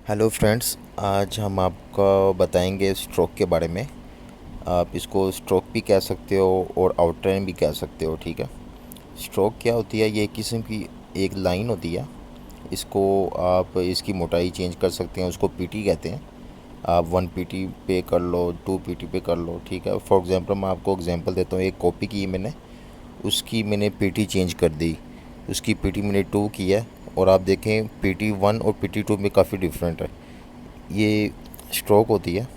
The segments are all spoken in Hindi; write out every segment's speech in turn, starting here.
हेलो फ्रेंड्स, आज हम आपको बताएंगे स्ट्रोक के बारे में। आप इसको स्ट्रोक भी कह सकते हो और आउटलाइन भी कह सकते हो। ठीक है। स्ट्रोक क्या होती है? ये किस्म की एक लाइन होती है। इसको आप इसकी मोटाई चेंज कर सकते हैं, उसको पीटी कहते हैं। आप 1 पीटी पे कर लो, 2 पीटी पे कर लो। ठीक है। फॉर एग्ज़ाम्पल मैं आपको एग्जांपल देता हूँ। एक कॉपी की मैंने, उसकी मैंने पीटी चेंज कर दी, उसकी पीटी मैंने 2 की है। और आप देखें पीटी 1 और पीटी 2 में काफ़ी डिफरेंट है। ये स्ट्रोक होती है।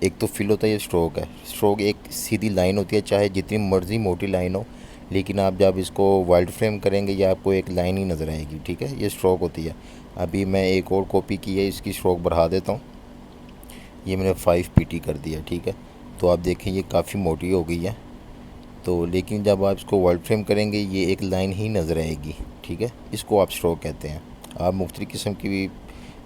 एक तो फिल होता है, ये स्ट्रोक है। स्ट्रोक एक सीधी लाइन होती है, चाहे जितनी मर्ज़ी मोटी लाइन हो, लेकिन आप जब इसको वाइड फ्रेम करेंगे ये आपको एक लाइन ही नज़र आएगी। ठीक है, ये स्ट्रोक होती है। अभी मैं एक और कॉपी की है, इसकी स्ट्रोक बढ़ा देता हूँ। ये मैंने 5 पीटी कर दिया। ठीक है। तो आप देखें ये काफ़ी मोटी हो गई है। तो लेकिन जब आप इसको वाइड फ्रेम करेंगे ये एक लाइन ही नज़र आएगी। ठीक है, इसको आप स्ट्रोक कहते हैं। आप मुख्तलिफ़ किस्म की भी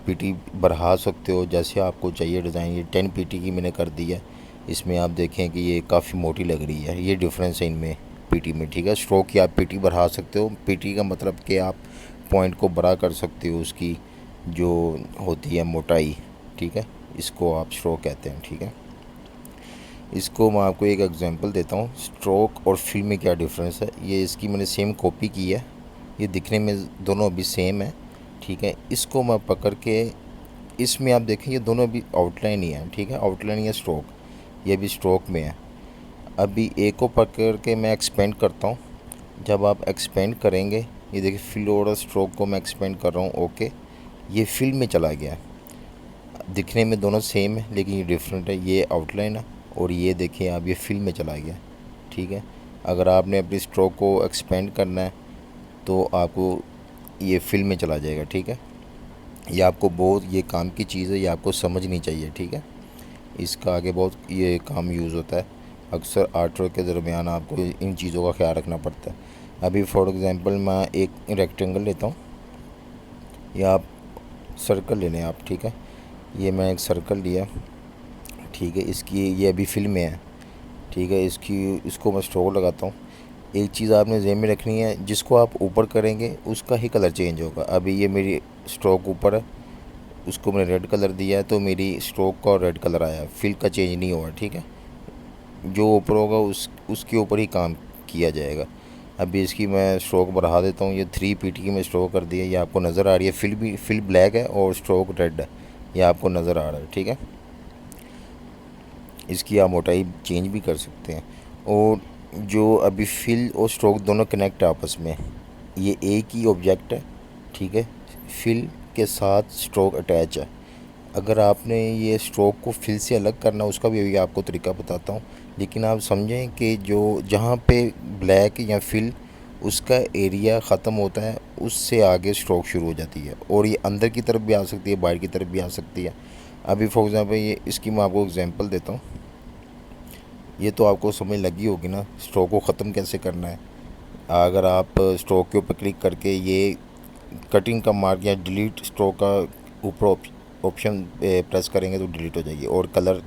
पीटी बढ़ा सकते हो जैसे आपको चाहिए डिज़ाइन। ये 10 पीटी की मैंने कर दी है। इसमें आप देखें कि ये काफ़ी मोटी लग रही है, ये डिफरेंस है इनमें पीटी में। ठीक है। स्ट्रोक की आप पीटी बढ़ा सकते हो। पीटी का मतलब कि आप पॉइंट को बड़ा कर सकते हो, उसकी जो होती है मोटाई। ठीक है, इसको आप स्ट्रोक कहते हैं। ठीक है। इसको मैं आपको एक एग्जांपल देता हूँ, स्ट्रोक और फिल में क्या डिफरेंस है। ये इसकी मैंने सेम कॉपी की है, ये दिखने में दोनों अभी सेम है। ठीक है। इसको मैं पकड़ के, इसमें आप देखें ये दोनों अभी आउटलाइन ही है। ठीक है, आउटलाइन या स्ट्रोक, ये भी स्ट्रोक में है। अभी एक को पकड़ के मैं एक्सपेंड करता हूँ। जब आप एक्सपेंड करेंगे, ये देखिए फिल और स्ट्रोक को मैं एक्सपेंड कर रहा हूँ। ओके, ये फिल में चला गया। दिखने में दोनों सेम है लेकिन ये डिफरेंट है। ये आउटलाइन है और ये देखिए आप, ये फिल में चला गया। ठीक है। अगर आपने अपनी स्ट्रोक को एक्सपेंड करना है तो आपको ये फिल में चला जाएगा। ठीक है। ये आपको बहुत, ये काम की चीज़ है, ये आपको समझनी चाहिए। ठीक है। इसका आगे बहुत ये काम यूज़ होता है। अक्सर आर्ट वर्क के दरमियान आपको इन चीज़ों का ख्याल रखना पड़ता है। अभी फॉर एग्ज़ाम्पल मैं एक रेक्टेंगल लेता हूँ, या आप सर्कल ले लें आप। ठीक है, ये मैं एक सर्कल लिया। ठीक है, इसकी ये अभी फिल में है। ठीक है, इसको मैं स्ट्रोक लगाता हूँ। एक चीज़ आपने ज़हन में रखनी है, जिसको आप ऊपर करेंगे उसका ही कलर चेंज होगा। अभी ये मेरी स्ट्रोक ऊपर है, उसको मैंने रेड कलर दिया है तो मेरी स्ट्रोक का रेड कलर आया, फिल का चेंज नहीं हुआ। ठीक है, जो ऊपर होगा उसके ऊपर ही काम किया जाएगा। अभी इसकी मैं स्ट्रोक बढ़ा देता हूँ। ये 3 पीटी की मैं स्ट्रोक कर दी है, ये आपको नज़र आ रही है। फिल ब्लैक है और स्ट्रोक रेड है, ये आपको नज़र आ रहा है। ठीक है, इसकी आप मोटाई चेंज भी कर सकते हैं। और जो अभी फिल और स्ट्रोक दोनों कनेक्ट है आपस में, ये एक ही ऑब्जेक्ट है। ठीक है, फिल के साथ स्ट्रोक अटैच है। अगर आपने ये स्ट्रोक को फिल से अलग करना, उसका भी अभी आपको तरीका बताता हूँ। लेकिन आप समझें कि जो जहाँ पे ब्लैक या फिल उसका एरिया ख़त्म होता है, उससे आगे स्ट्रोक शुरू हो जाती है। और ये अंदर की तरफ भी आ सकती है, बाहर की तरफ भी आ सकती है। अभी फॉर एग्ज़ाम्पल ये इसकी मैं आपको एग्जांपल देता हूँ। ये तो आपको समझ लगी होगी ना स्ट्रोक को ख़त्म कैसे करना है। अगर आप स्ट्रोक के ऊपर क्लिक करके ये कटिंग का मार्क या डिलीट स्ट्रोक का ऊपर ऑप्शन प्रेस करेंगे तो डिलीट हो जाएगी। और कलर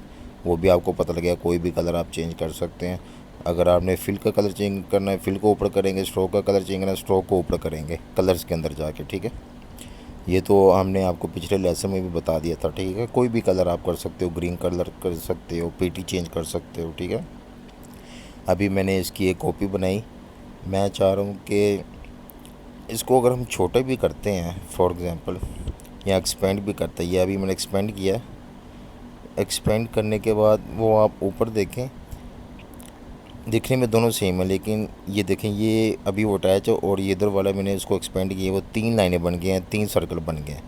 वो भी आपको पता लगेगा, कोई भी कलर आप चेंज कर सकते हैं। अगर आपने फिल का कलर चेंज करना है, फिल को ऊपर करेंगे। स्ट्रोक का कलर चेंज करना है, स्ट्रोक को ऊपर करेंगे कलर्स के अंदर जाके। ठीक है, ये तो हमने आपको पिछले लेसन में भी बता दिया था। ठीक है, कोई भी कलर आप कर सकते हो, ग्रीन कलर कर सकते हो, पीटी चेंज कर सकते हो। ठीक है, अभी मैंने इसकी एक कॉपी बनाई। मैं चाह रहा हूँ कि इसको अगर हम छोटे भी करते हैं फॉर एग्ज़ाम्पल, या एक्सपेंड भी करते हैं, ये अभी मैंने एक्सपेंड किया। एक्सपेंड करने के बाद वो आप ऊपर देखें, दिखने में दोनों सेम है लेकिन ये देखें ये अभी वो अटैच है। और ये इधर वाला मैंने इसको एक्सपेंड किया, वो 3 लाइनें बन गए हैं, 3 सर्कल बन गए हैं।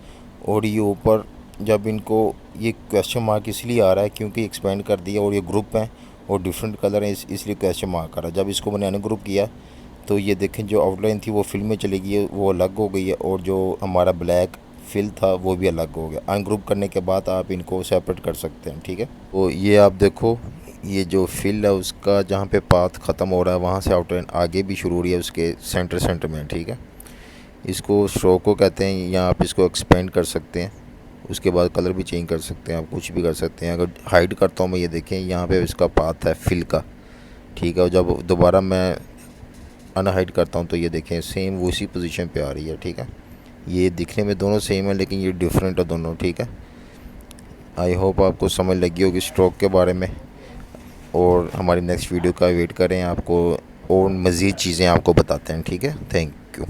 और ये ऊपर जब इनको, ये क्वेश्चन मार्क इसलिए आ रहा है क्योंकि एक्सपेंड कर दिया और ये ग्रुप हैं और डिफरेंट कलर हैं, इसलिए क्वेश्चन मार्क आ रहा है। जब इसको मैंने अनग्रुप किया तो ये देखें जो आउटलाइन थी वो फिल में चली गई है, वो अलग हो गई है। और जो हमारा ब्लैक फिल था वो भी अलग हो गया। अनग्रुप करने के बाद आप इनको सेपरेट कर सकते हैं। ठीक है, तो ये आप देखो, ये जो फिल है उसका जहाँ पे पाथ ख़त्म हो रहा है वहाँ से आउटलाइन आगे भी शुरू हो रही है उसके सेंटर सेंटर में। ठीक है, इसको स्ट्रोक को कहते हैं, या आप इसको एक्सपेंड कर सकते हैं। उसके बाद कलर भी चेंज कर सकते हैं, आप कुछ भी कर सकते हैं। अगर हाइड करता हूँ मैं, ये देखें यहाँ पे इसका पाथ है फिल का। ठीक है, और जब दोबारा मैं अनहाइड करता हूँ तो ये देखें सेम वो उसी पोजीशन पे आ रही है। ठीक है, ये दिखने में दोनों सेम है लेकिन ये डिफरेंट है दोनों, ठीक है। आई होप आपको समझ लगी होगी स्ट्रोक के बारे में, और हमारी नेक्स्ट वीडियो का वेट करें, आपको और मज़ीद चीज़ें आपको बताते हैं, ठीक है। Thank you.